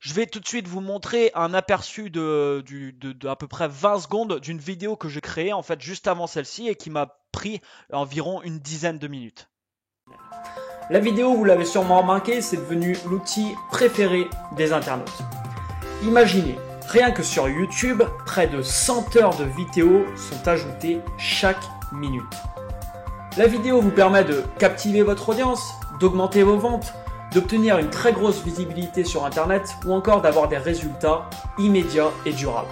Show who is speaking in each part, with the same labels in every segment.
Speaker 1: Je vais tout de suite vous montrer un aperçu de à peu près 20 secondes d'une vidéo que j'ai créée en fait juste avant celle-ci et qui m'a pris environ une dizaine de minutes.
Speaker 2: La vidéo, vous l'avez sûrement remarqué, c'est devenu l'outil préféré des internautes. Imaginez, rien que sur YouTube, près de 100 heures de vidéos sont ajoutées chaque minute. La vidéo vous permet de captiver votre audience, d'augmenter vos ventes, d'obtenir une très grosse visibilité sur Internet ou encore d'avoir des résultats immédiats et durables.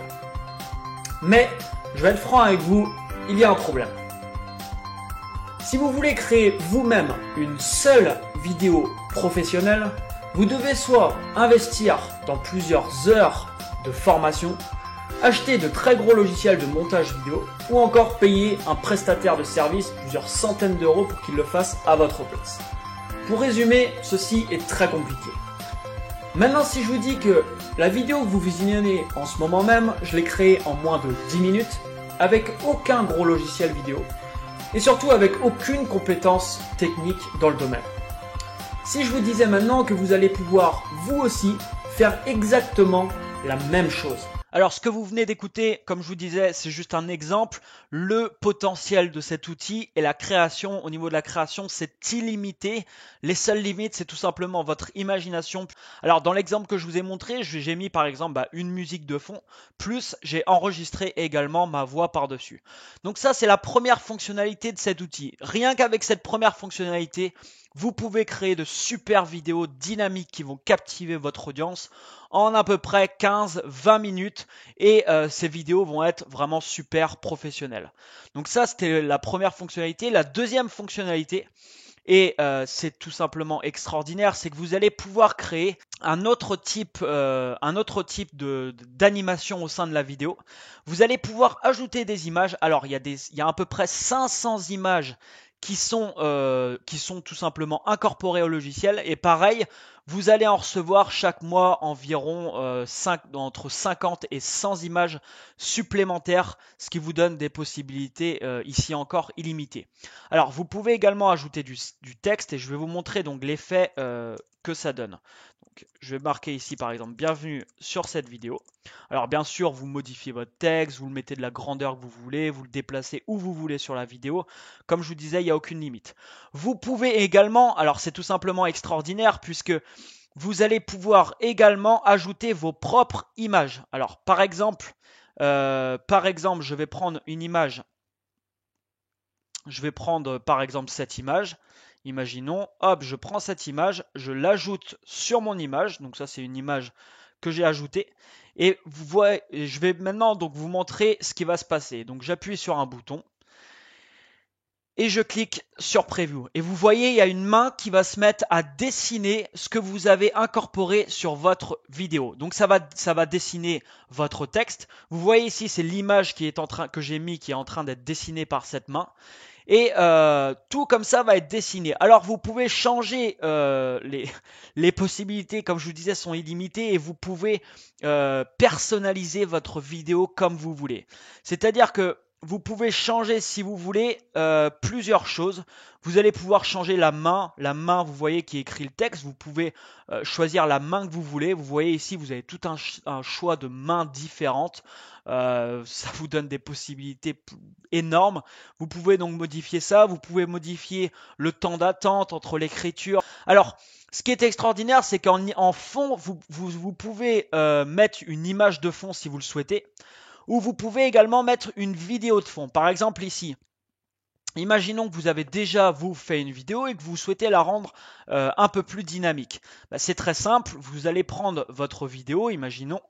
Speaker 2: Mais, je vais être franc avec vous, il y a un problème. Si vous voulez créer vous-même une seule vidéo professionnelle, vous devez soit investir dans plusieurs heures de formation, acheter de très gros logiciels de montage vidéo ou encore payer un prestataire de service plusieurs centaines d'euros pour qu'il le fasse à votre place. Pour résumer, ceci est très compliqué. Maintenant, si je vous dis que la vidéo que vous visionnez en ce moment même, je l'ai créée en moins de 10 minutes, avec aucun gros logiciel vidéo, et surtout avec aucune compétence technique dans le domaine. Si je vous disais maintenant que vous allez pouvoir, vous aussi, faire exactement la même chose.
Speaker 1: Alors, ce que vous venez d'écouter, comme je vous disais, c'est juste un exemple. Le potentiel de cet outil et la création, au niveau de la création, c'est illimité. Les seules limites, c'est tout simplement votre imagination. Alors, dans l'exemple que je vous ai montré, j'ai mis par exemple une musique de fond, plus j'ai enregistré également ma voix par-dessus. Donc ça, c'est la première fonctionnalité de cet outil. Rien qu'avec cette première fonctionnalité, vous pouvez créer de super vidéos dynamiques qui vont captiver votre audience en à peu près 15-20 minutes et ces vidéos vont être vraiment super professionnelles. Donc ça, c'était la première fonctionnalité. La deuxième fonctionnalité, et c'est tout simplement extraordinaire, c'est que vous allez pouvoir créer un autre type d'animation au sein de la vidéo. Vous allez pouvoir ajouter des images. Alors, il y a à peu près 500 images qui sont tout simplement incorporées au logiciel. Et pareil, vous allez en recevoir chaque mois environ entre 50 et 100 images supplémentaires, ce qui vous donne des possibilités ici encore illimitées. Alors, vous pouvez également ajouter du texte et je vais vous montrer donc l'effet que ça donne. Donc, je vais marquer ici par exemple bienvenue sur cette vidéo. Alors bien sûr, vous modifiez votre texte, vous le mettez de la grandeur que vous voulez, vous le déplacez où vous voulez sur la vidéo. Comme je vous disais, il n'y a aucune limite. Vous pouvez également, alors c'est tout simplement extraordinaire puisque vous allez pouvoir également ajouter vos propres images. Alors par exemple, je vais prendre une image. Je vais prendre par exemple cette image. Imaginons, hop, je prends cette image, je l'ajoute sur mon image. Donc ça, c'est une image que j'ai ajoutée. Et vous voyez, je vais maintenant donc vous montrer ce qui va se passer. Donc j'appuie sur un bouton et je clique sur Preview. Et vous voyez, il y a une main qui va se mettre à dessiner ce que vous avez incorporé sur votre vidéo. Donc ça va dessiner votre texte. Vous voyez ici, c'est l'image que j'ai mis qui est en train d'être dessinée par cette main. Et tout comme ça va être dessiné. Alors vous pouvez changer les possibilités, comme je vous disais, sont illimitées et vous pouvez personnaliser votre vidéo comme vous voulez. C'est-à-dire que vous pouvez changer, si vous voulez, plusieurs choses. Vous allez pouvoir changer la main, vous voyez, qui écrit le texte. Vous pouvez choisir la main que vous voulez. Vous voyez ici, vous avez tout un choix de mains différentes. Ça vous donne des possibilités énormes. Vous pouvez donc modifier ça. Vous pouvez modifier le temps d'attente entre l'écriture. Alors, ce qui est extraordinaire, c'est qu'en fond, vous pouvez mettre une image de fond si vous le souhaitez. Ou vous pouvez également mettre une vidéo de fond. Par exemple ici, imaginons que vous avez déjà fait une vidéo et que vous souhaitez la rendre un peu plus dynamique. C'est très simple, vous allez prendre votre vidéo, imaginons,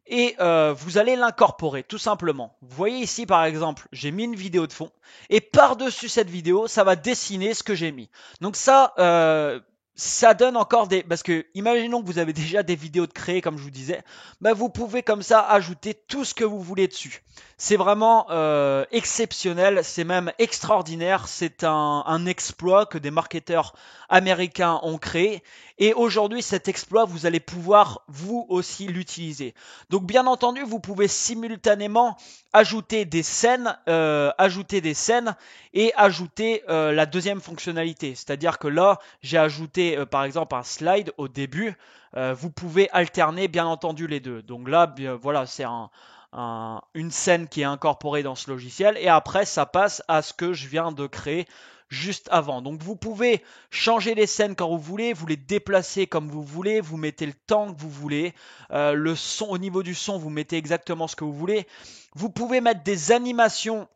Speaker 1: et vous allez l'incorporer tout simplement. Vous voyez ici par exemple, j'ai mis une vidéo de fond et par-dessus cette vidéo, ça va dessiner ce que j'ai mis. Donc ça donne encore parce que imaginons que vous avez déjà des vidéos de créer comme je vous disais, vous pouvez comme ça ajouter tout ce que vous voulez dessus. C'est vraiment exceptionnel, c'est même extraordinaire, c'est un exploit que des marketeurs américains ont créé et aujourd'hui cet exploit vous allez pouvoir vous aussi l'utiliser. Donc bien entendu vous pouvez simultanément ajouter des scènes et ajouter la deuxième fonctionnalité, c'est-à-dire que là j'ai ajouté par exemple un slide au début vous pouvez alterner bien entendu les deux. Donc là, voilà, c'est une scène qui est incorporée dans ce logiciel et après ça passe à ce que je viens de créer juste avant. Donc vous pouvez changer les scènes quand vous voulez, vous les déplacez comme vous voulez, vous mettez le temps que vous voulez, le son, au niveau du son, vous mettez exactement ce que vous voulez. Vous pouvez mettre des animations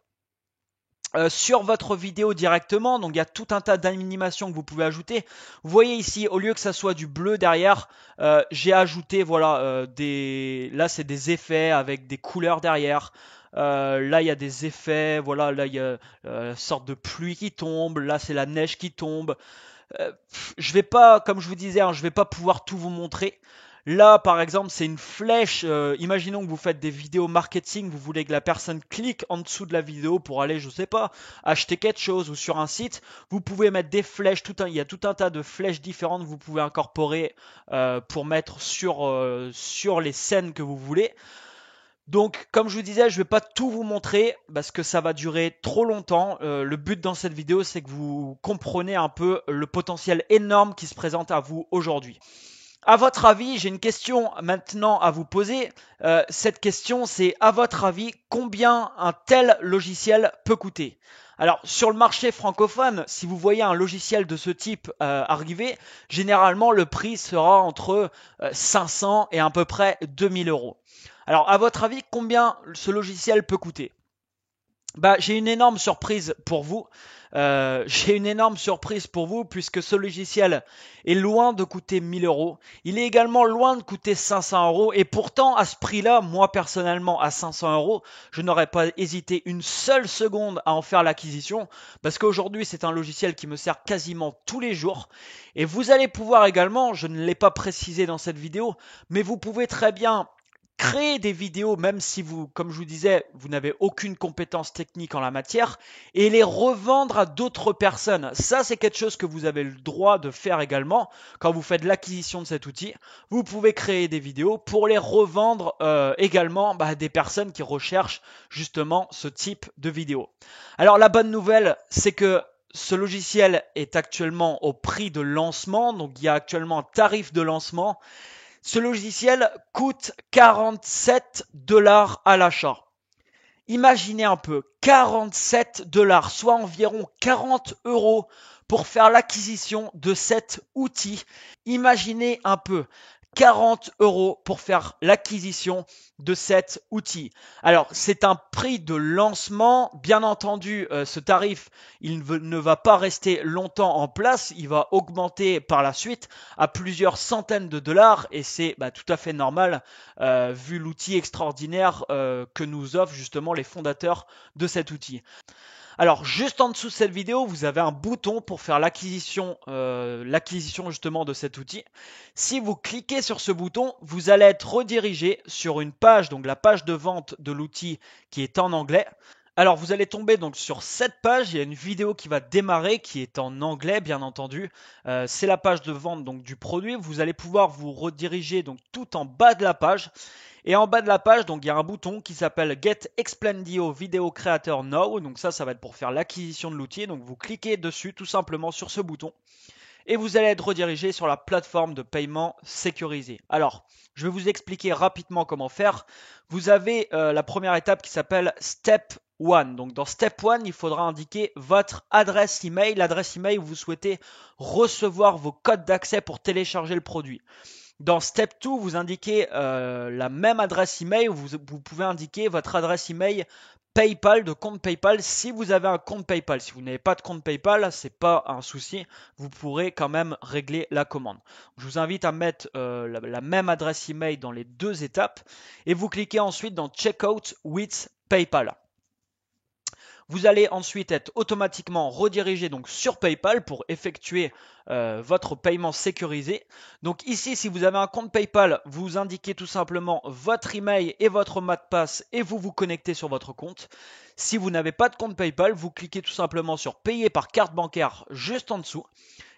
Speaker 1: sur votre vidéo directement, donc il y a tout un tas d'animations que vous pouvez ajouter. Vous voyez ici, au lieu que ça soit du bleu derrière, j'ai ajouté, voilà, là c'est des effets avec des couleurs derrière. Là il y a des effets, voilà, là il y a une sorte de pluie qui tombe, là c'est la neige qui tombe. Je vais pas, comme je vous disais, hein, je vais pas pouvoir tout vous montrer. Là, par exemple, c'est une flèche. Imaginons que vous faites des vidéos marketing, vous voulez que la personne clique en dessous de la vidéo pour aller, je sais pas, acheter quelque chose ou sur un site. Vous pouvez mettre des flèches. Il y a tout un tas de flèches différentes que vous pouvez incorporer pour mettre sur les scènes que vous voulez. Donc, comme je vous disais, je ne vais pas tout vous montrer parce que ça va durer trop longtemps. Le but dans cette vidéo, c'est que vous compreniez un peu le potentiel énorme qui se présente à vous aujourd'hui. À votre avis, j'ai une question maintenant à vous poser. Cette question, c'est à votre avis, combien un tel logiciel peut coûter? Alors, sur le marché francophone, si vous voyez un logiciel de ce type arriver, généralement, le prix sera entre 500 et à peu près 2000 euros. Alors, à votre avis, combien ce logiciel peut coûter? J'ai une énorme surprise pour vous. Puisque ce logiciel est loin de coûter 1000 euros. Il est également loin de coûter 500 euros. Et pourtant, à ce prix-là, moi personnellement, à 500 euros, je n'aurais pas hésité une seule seconde à en faire l'acquisition. Parce qu'aujourd'hui, c'est un logiciel qui me sert quasiment tous les jours. Et vous allez pouvoir également, je ne l'ai pas précisé dans cette vidéo, mais vous pouvez très bien créer des vidéos, même si vous, comme je vous disais, vous n'avez aucune compétence technique en la matière, et les revendre à d'autres personnes. Ça, c'est quelque chose que vous avez le droit de faire également quand vous faites l'acquisition de cet outil. Vous pouvez créer des vidéos pour les revendre également à des personnes qui recherchent justement ce type de vidéo. Alors, la bonne nouvelle, c'est que ce logiciel est actuellement au prix de lancement, donc il y a actuellement un tarif de lancement. Ce logiciel coûte 47 $ à l'achat. Imaginez un peu, 47 $, soit environ 40 euros pour faire l'acquisition de cet outil. Imaginez un peu, 40 euros pour faire l'acquisition de cet outil. Alors, c'est un prix de lancement. Bien entendu, ce tarif, il ne va pas rester longtemps en place. Il va augmenter par la suite à plusieurs centaines de dollars et c'est tout à fait normal vu l'outil extraordinaire que nous offrent justement les fondateurs de cet outil. Alors, juste en dessous de cette vidéo, vous avez un bouton pour faire l'acquisition justement de cet outil. Si vous cliquez sur ce bouton, vous allez être redirigé sur une page, donc la page de vente de l'outil qui est en anglais. Alors, vous allez tomber donc sur cette page, il y a une vidéo qui va démarrer qui est en anglais bien entendu. C'est la page de vente donc du produit. Vous allez pouvoir vous rediriger donc tout en bas de la page. Et en bas de la page, donc il y a un bouton qui s'appelle Get Explendio Video Creator Now. Donc ça va être pour faire l'acquisition de l'outil. Donc vous cliquez dessus tout simplement sur ce bouton. Et vous allez être redirigé sur la plateforme de paiement sécurisée. Alors, je vais vous expliquer rapidement comment faire. Vous avez la première étape qui s'appelle Step 1. Donc dans Step 1, il faudra indiquer votre adresse email, l'adresse email où vous souhaitez recevoir vos codes d'accès pour télécharger le produit. Dans Step 2, vous indiquez la même adresse email, vous pouvez indiquer votre adresse email PayPal, de compte PayPal, si vous avez un compte PayPal. Si vous n'avez pas de compte PayPal, c'est pas un souci, vous pourrez quand même régler la commande. Je vous invite à mettre la même adresse email dans les deux étapes et vous cliquez ensuite dans Checkout with PayPal. Vous allez ensuite être automatiquement redirigé donc sur PayPal pour effectuer votre paiement sécurisé. Donc ici, si vous avez un compte PayPal, vous indiquez tout simplement votre email et votre mot de passe et vous vous connectez sur votre compte. Si vous n'avez pas de compte PayPal, vous cliquez tout simplement sur payer par carte bancaire juste en dessous.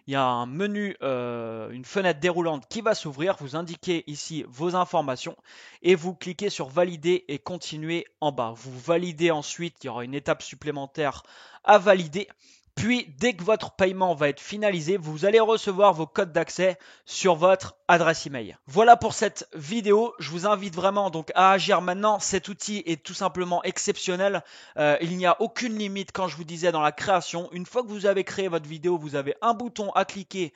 Speaker 1: Il y a un menu, une fenêtre déroulante qui va s'ouvrir. Vous indiquez ici vos informations et vous cliquez sur valider et continuer en bas. Vous validez ensuite, il y aura une étape supplémentaire à valider Puis, dès que votre paiement va être finalisé, vous allez recevoir vos codes d'accès sur votre adresse email. Voilà pour cette vidéo. Je vous invite vraiment donc à agir maintenant. Cet outil est tout simplement exceptionnel. Il n'y a aucune limite, quand je vous disais, dans la création. Une fois que vous avez créé votre vidéo, vous avez un bouton à cliquer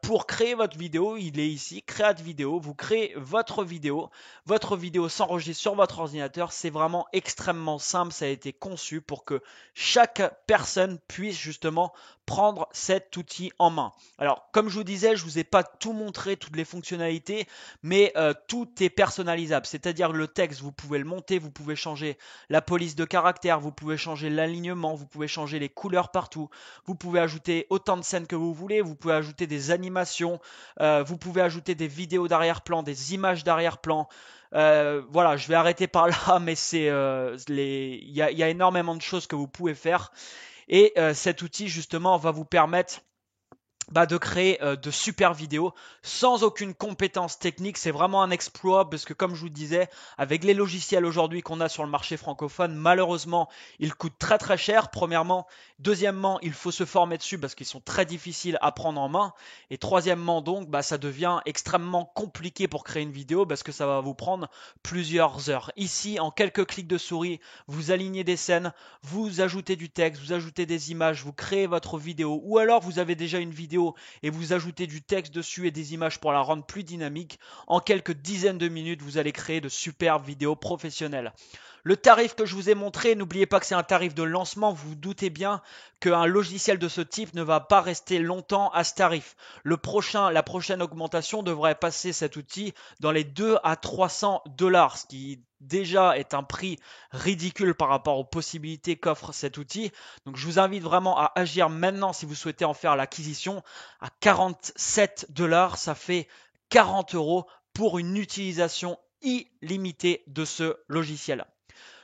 Speaker 1: pour créer votre vidéo. Il est ici, Create vidéo. Vous créez votre vidéo. Votre vidéo s'enregistre sur votre ordinateur. C'est vraiment extrêmement simple. Ça a été conçu pour que chaque personne puisse justement prendre cet outil en main. Alors, comme je vous disais, je vous ai pas tout montré, toutes les fonctionnalités, mais tout est personnalisable. C'est-à-dire le texte, vous pouvez le monter, vous pouvez changer la police de caractère, vous pouvez changer l'alignement, vous pouvez changer les couleurs partout, vous pouvez ajouter autant de scènes que vous voulez, vous pouvez ajouter des animations, vous pouvez ajouter des vidéos d'arrière-plan, des images d'arrière-plan. Voilà, je vais arrêter par là, mais il y a énormément de choses que vous pouvez faire. Et cet outil justement va vous permettre de créer de super vidéos sans aucune compétence technique. C'est vraiment un exploit parce que, comme je vous disais, avec les logiciels aujourd'hui qu'on a sur le marché francophone, malheureusement, ils coûtent très très cher, premièrement. Deuxièmement, il faut se former dessus parce qu'ils sont très difficiles à prendre en main. Et troisièmement, donc, ça devient extrêmement compliqué pour créer une vidéo parce que ça va vous prendre plusieurs heures. Ici, en quelques clics de souris, vous alignez des scènes, vous ajoutez du texte, vous ajoutez des images, vous créez votre vidéo, ou alors vous avez déjà une vidéo et vous ajoutez du texte dessus et des images pour la rendre plus dynamique. En quelques dizaines de minutes, vous allez créer de superbes vidéos professionnelles. Le tarif que je vous ai montré, n'oubliez pas que c'est un tarif de lancement. Vous vous doutez bien qu'un logiciel de ce type ne va pas rester longtemps à ce tarif. La prochaine augmentation devrait passer cet outil dans les 2 à 300 $, ce qui déjà est un prix ridicule par rapport aux possibilités qu'offre cet outil. Donc je vous invite vraiment à agir maintenant si vous souhaitez en faire l'acquisition. À 47 $, ça fait 40 € pour une utilisation illimitée de ce logiciel.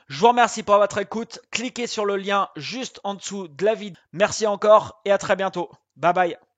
Speaker 1: Je vous remercie pour votre écoute. Cliquez sur le lien juste en dessous de la vidéo. Merci encore et à très bientôt. Bye bye.